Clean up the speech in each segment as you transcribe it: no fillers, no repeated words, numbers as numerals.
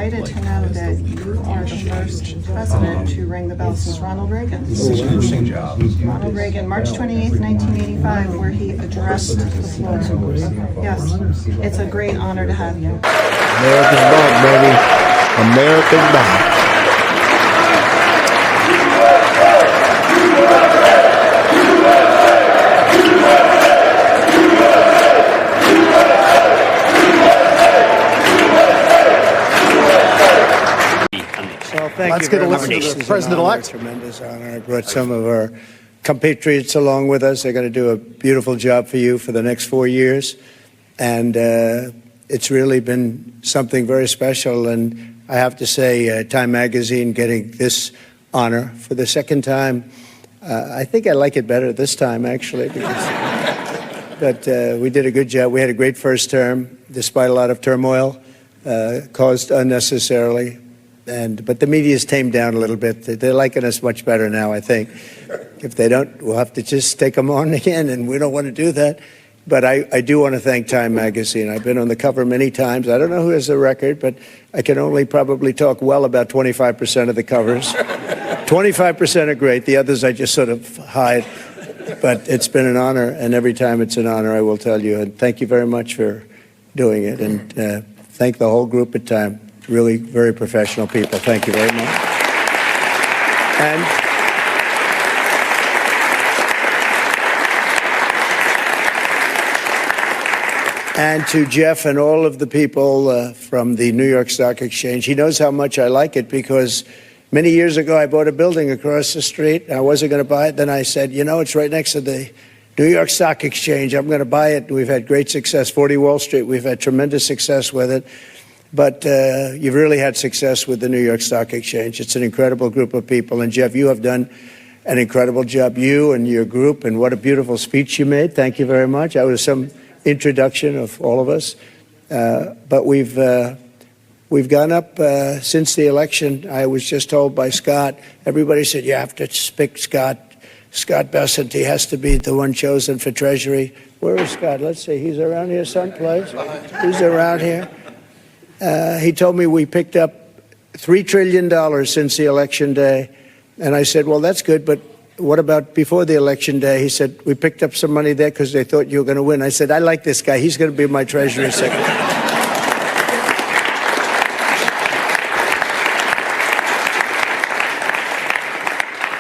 excited to know that you are the first president to ring the bell since Ronald Reagan. Ronald Reagan, March 28th, 1985, where he addressed the floor. Yes, it's a great honor to have you. America's back, baby. America's back. Let's get a listen to the President-elect. Tremendous honor. I brought some of our compatriots along with us. They're going to do a beautiful job for you for the next 4 years. And it's really been something very special. And I have to say, Time Magazine getting this honor for the second time. I think I like it better this time, actually. But we did a good job. We had a great first term, despite a lot of turmoil caused unnecessarily. But the media's tamed down a little bit. They're liking us much better now, I think. If they don't, we'll have to just take them on again, and we don't want to do that. But I do want to thank Time Magazine. I've been on the cover many times. I don't know who has the record, but I can only probably talk well about 25% of the covers. 25% are great. The others I just sort of hide. But it's been an honor, and every time it's an honor, I will tell you. And thank you very much for doing it. And thank the whole group at Time. Really very professional people. Thank you very much. And to Jeff and all of the people from the New York Stock Exchange. He knows how much I like it because many years ago I bought a building across the street. I wasn't going to buy it. Then I said, you know, it's right next to the New York Stock Exchange. I'm going to buy it. We've had great success. 40 Wall Street, we've had tremendous success with it. But you've really had success with the New York Stock Exchange. It's an incredible group of people. And, Jeff, you have done an incredible job, you and your group. And what a beautiful speech you made. Thank you very much. That was some introduction of all of us. But we've gone up since the election. I was just told by Scott, everybody said, you have to pick Scott Bessent. He has to be the one chosen for Treasury. Where is Scott? Let's see. He's around here someplace. He's around here. He told me we picked up $3 trillion since the election day. And I said, well, that's good, but what about before the election day? He said, we picked up some money there because they thought you were going to win. I said, I like this guy. He's going to be my Treasury Secretary.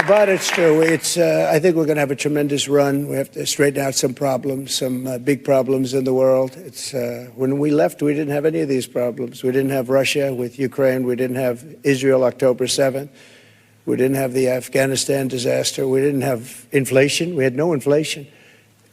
But it's true. I think we're going to have a tremendous run. We have to straighten out some problems, some big problems in the world. When we left, we didn't have any of these problems. We didn't have Russia with Ukraine. We didn't have Israel October 7th. We didn't have the Afghanistan disaster. We didn't have inflation. We had no inflation.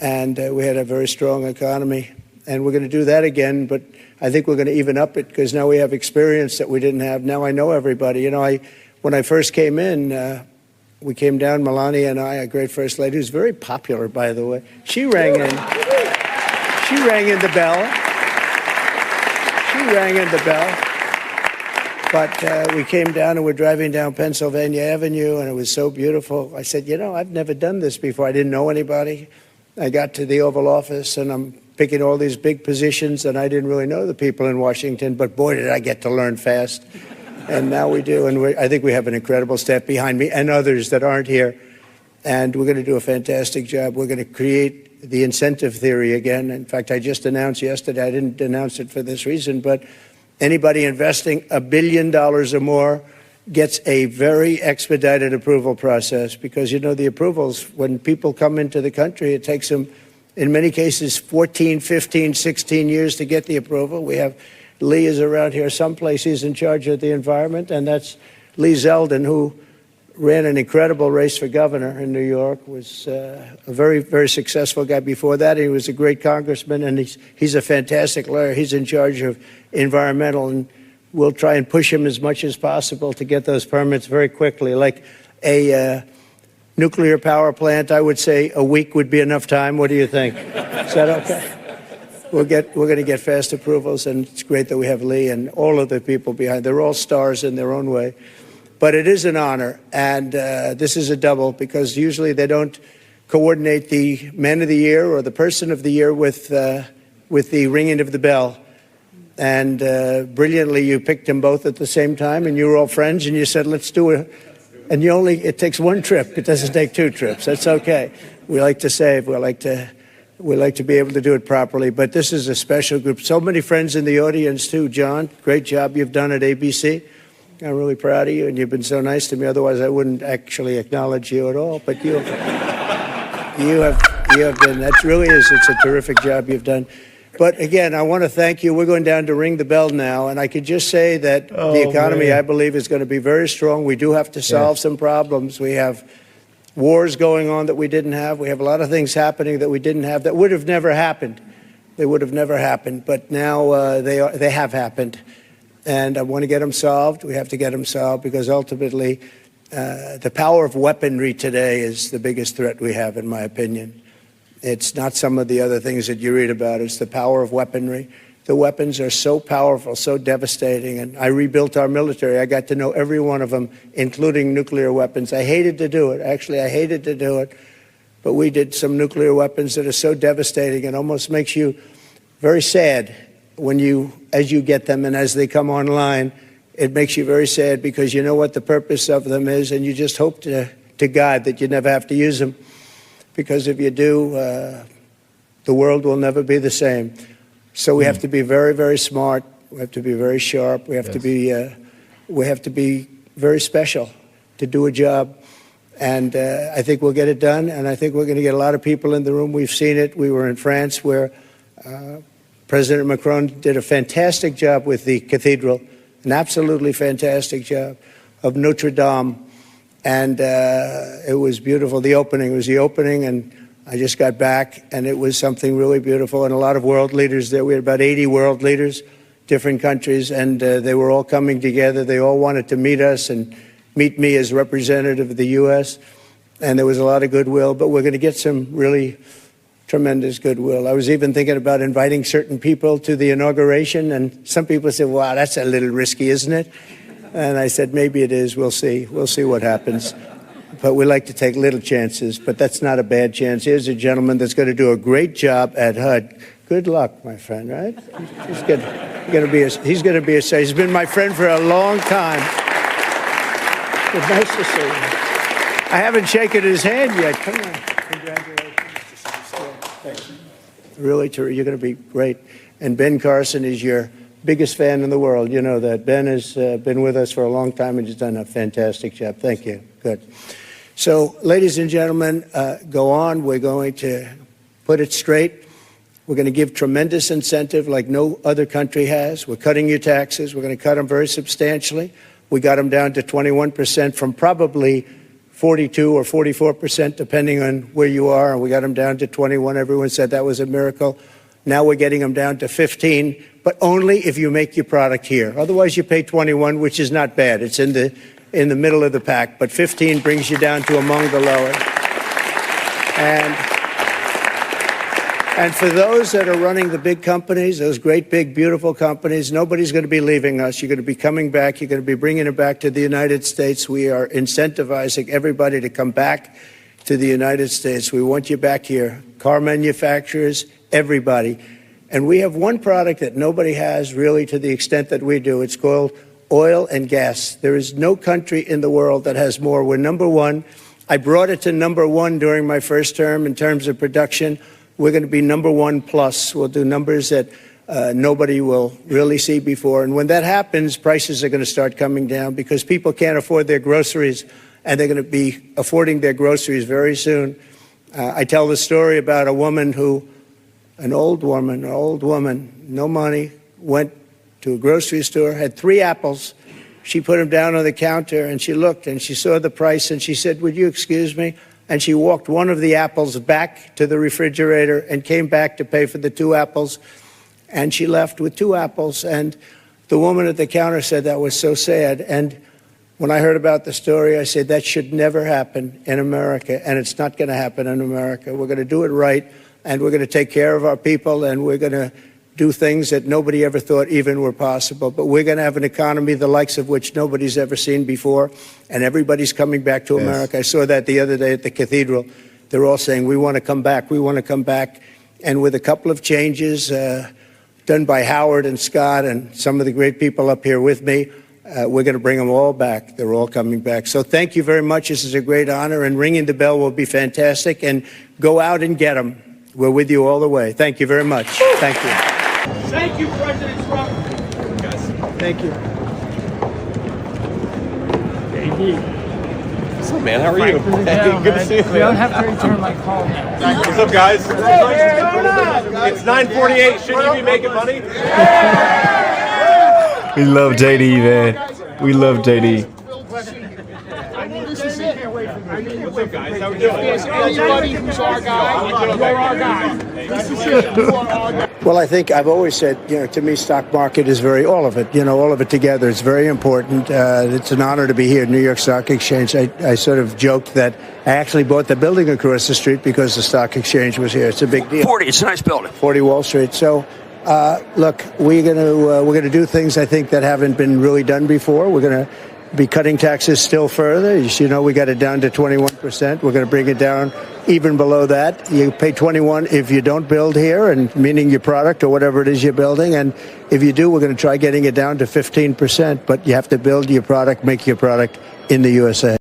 And we had a very strong economy. And we're going to do that again. But I think we're going to even up it because now we have experience that we didn't have. Now I know everybody. You know, when I first came in, we came down, Melania and I, a great first lady, who's very popular, by the way. She rang in. She rang in the bell. She rang in the bell. But we came down and we're driving down Pennsylvania Avenue, and it was so beautiful. I said, you know, I've never done this before. I didn't know anybody. I got to the Oval Office, and I'm picking all these big positions, and I didn't really know the people in Washington, but boy, did I get to learn fast. And now we do, and I think we have an incredible staff behind me and others that aren't here. And we're going to do a fantastic job. We're going to create the incentive theory again. In fact, I just announced yesterday, I didn't announce it for this reason, but anybody investing $1 billion or more gets a very expedited approval process because, you know, the approvals, when people come into the country, it takes them, in many cases, 14, 15, 16 years to get the approval. We have Lee is around here someplace. He's in charge of the environment, and that's Lee Zeldin, who ran an incredible race for governor in New York, was a very, very successful guy before that. He was a great congressman, and he's a fantastic lawyer. He's in charge of environmental, and we'll try and push him as much as possible to get those permits very quickly. Like a nuclear power plant, I would say a week would be enough time. What do you think? Is that okay? We're going to get fast approvals, and it's great that we have Lee and all of the people behind. They're all stars in their own way. But it is an honor, and this is a double because usually they don't coordinate the Man of the Year or the Person of the Year with the ringing of the bell. And brilliantly, you picked them both at the same time, and you were all friends, and you said, let's do it. And it takes one trip. It doesn't take two trips. That's okay. We like to save. We like to be able to do it properly. But this is a special group. So many friends in the audience, too. John, great job you've done at ABC. I'm really proud of you, and you've been so nice to me. Otherwise, I wouldn't actually acknowledge you at all. But you have been. That really is. It's a terrific job you've done. But again, I want to thank you. We're going down to ring the bell now, and I could just say that the economy, I believe, is going to be very strong. We do have to solve some problems. We have wars going on that we didn't have. We have a lot of things happening that we didn't have that would have never happened. They would have never happened, but now they have happened. And I want to get them solved. We have to get them solved because ultimately the power of weaponry today is the biggest threat we have, in my opinion. It's not some of the other things that you read about. It's the power of weaponry. The weapons are so powerful, so devastating. And I rebuilt our military. I got to know every one of them, including nuclear weapons. I hated to do it. Actually, I hated to do it. But we did some nuclear weapons that are so devastating. It almost makes you very sad as you get them and as they come online. It makes you very sad because you know what the purpose of them is, and you just hope to God that you never have to use them. Because if you do, the world will never be the same. So we have to be very, very smart. We have to be very sharp. We have to be very special to do a job. And I think we'll get it done. And I think we're going to get a lot of people in the room. We've seen it. We were in France where President Macron did a fantastic job with the cathedral, an absolutely fantastic job, of Notre Dame. And it was beautiful. It was the opening, and I just got back, and it was something really beautiful. And a lot of world leaders there. We had about 80 world leaders, different countries, and they were all coming together. They all wanted to meet us and meet me as representative of the U.S., and there was a lot of goodwill. But we're going to get some really tremendous goodwill. I was even thinking about inviting certain people to the inauguration, and some people said, wow, that's a little risky, isn't it? And I said, maybe it is. We'll see. We'll see what happens. But we like to take little chances, but that's not a bad chance. Here's a gentleman that's going to do a great job at HUD. Good luck, my friend, right? He's going to be a he's been my friend for a long time. It's nice to see you. I haven't shaken his hand yet. Come on. Congratulations. Thanks. Really, you're going to be great. And Ben Carson is your biggest fan in the world. You know that. Ben has been with us for a long time and he's done a fantastic job. Thank you. Good. So, ladies and gentlemen, go on. We're going to put it straight. We're going to give tremendous incentive like no other country has. We're cutting your taxes. We're going to cut them very substantially. We got them down to 21% from probably 42 or 44%, depending on where you are. And we got them down to 21. Everyone said that was a miracle. Now we're getting them down to 15, but only if you make your product here. Otherwise, you pay 21, which is not bad. It's in the middle of the pack, but 15 brings you down to among the lowest. And for those that are running the big companies, those great, big, beautiful companies, nobody's going to be leaving us. You're going to be coming back. You're going to be bringing it back to the United States. We are incentivizing everybody to come back to the United States. We want you back here. Car manufacturers, everybody. And we have one product that nobody has really to the extent that we do. It's called oil and gas. There is no country in the world that has more. We're number one. I brought it to number one during my first term in terms of production. We're going to be number one plus. We'll do numbers that nobody will really see before. And when that happens, prices are going to start coming down because people can't afford their groceries, and they're going to be affording their groceries very soon. I tell the story about a woman an old woman, no money, went to a grocery store, had 3 apples. She put them down on the counter, and she looked, and she saw the price, and she said, would you excuse me? And she walked one of the apples back to the refrigerator and came back to pay for the 2 apples. And she left with 2 apples. And the woman at the counter said that was so sad. And when I heard about the story, I said that should never happen in America. And it's not going to happen in America. We're going to do it right. And we're going to take care of our people. And we're going to do things that nobody ever thought even were possible. But we're going to have an economy the likes of which nobody's ever seen before, and everybody's coming back to America. Yes. I saw that the other day at the cathedral. They're all saying, we want to come back, we want to come back. And with a couple of changes, done by Howard and Scott and some of the great people up here with me. We're going to bring them all back. They're all coming back. So thank you very much. This is a great honor, and ringing the bell will be fantastic. And go out and get them. We're with you all the way. Thank you very much. Thank you. Thank you, President Trump. Thank you. What's up, man? How are you? Hey, good to see you, man. I don't have to return my call now. What's up, guys? It's 9:48. Shouldn't you be making money? We love JD, man. We love JD. What's up, guys? How we doing? Anybody who's our guy, you're our guy. You are our guy. Well, I think I've always said, to me, stock market is all of it, all of it together. It's very important. It's an honor to be here at New York Stock Exchange. I sort of joked that I actually bought the building across the street because the stock exchange was here. It's a big deal. 40, it's a nice building. 40 Wall Street. So, look, we're gonna do things I think that haven't been really done before. We're gonna be cutting taxes still further. As you know, we got it down to 21%. We're going to bring it down even below that. You pay 21 if you don't build here, and meaning your product or whatever it is you're building. And if you do, we're going to try getting it down to 15%. But you have to build your product, make your product in the USA.